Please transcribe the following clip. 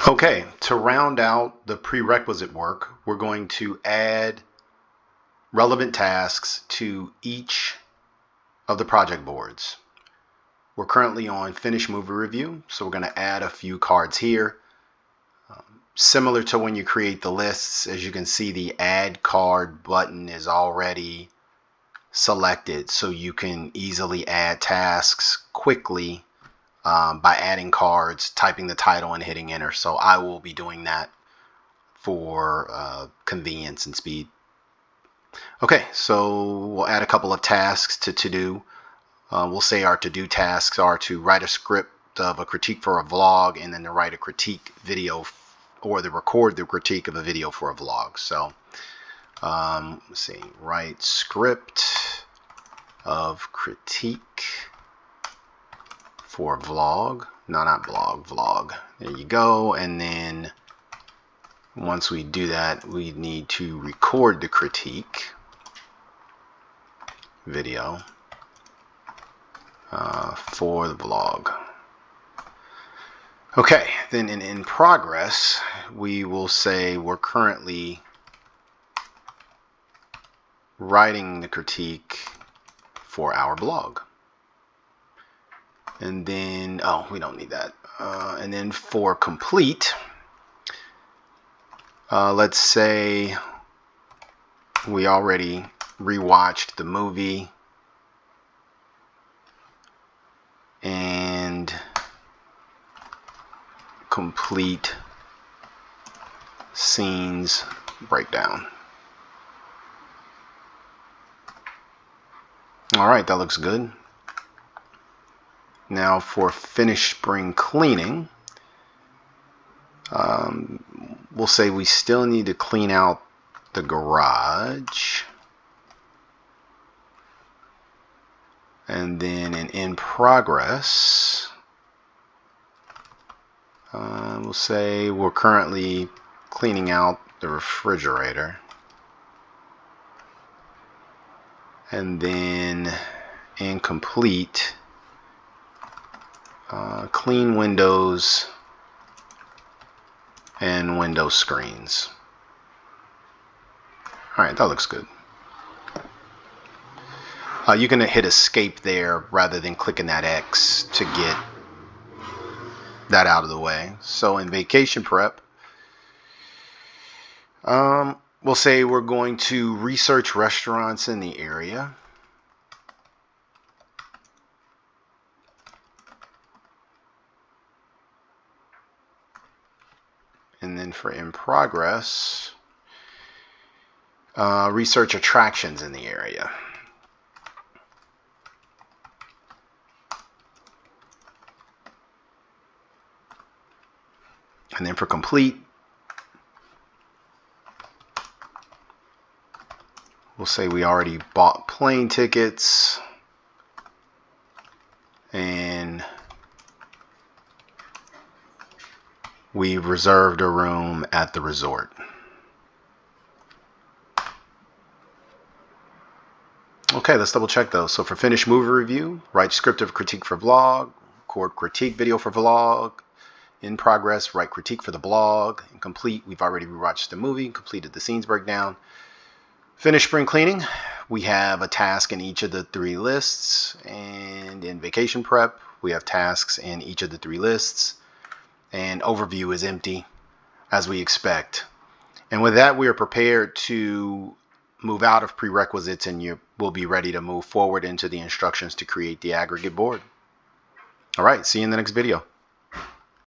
Okay, to round out the prerequisite work, we're going to add relevant tasks to each of the project boards. We're currently on Finish Movie Review, so we're going to add a few cards here. Similar to when you create the lists, as you can see, the Add Card button is already selected, so you can easily add tasks quickly by adding cards, typing the title, and hitting enter. So I will be doing that for convenience and speed. Okay, so we'll add a couple of tasks to do. We'll say our to-do tasks are to write a script of a critique for a vlog, and then to write a critique video or to record the critique of a video for a vlog. So let's see, write script of critique for vlog. No, not blog, vlog. There you go. And then once we do that, we need to record the critique video for the vlog. Okay, then in progress, we will say we're currently writing the critique for our blog. And then, oh, we don't need that. And then for complete, let's say we already rewatched the movie and complete scenes breakdown. All right, that looks good. Now for finish spring cleaning, we'll say we still need to clean out the garage. And then in progress, we'll say we're currently cleaning out the refrigerator. And then incomplete, clean windows and window screens. All right, that looks good. You can hit escape there rather than clicking that X to get that out of the way. So in vacation prep, we'll say we're going to research restaurants in the area. And then for in progress, research attractions in the area. And then for complete, we'll say we already bought plane tickets and we reserved a room at the resort. Okay, let's double check those. So for finish movie review, write script of critique for vlog, record critique video for vlog. In progress, write critique for the blog. And complete, we've already rewatched the movie, completed the scenes breakdown. Finish spring cleaning, we have a task in each of the 3 lists. And in vacation prep, we have tasks in each of the 3 lists. And overview is empty, as we expect. And with that, we are prepared to move out of prerequisites, and you will be ready to move forward into the instructions to create the aggregate board. All right, see you in the next video.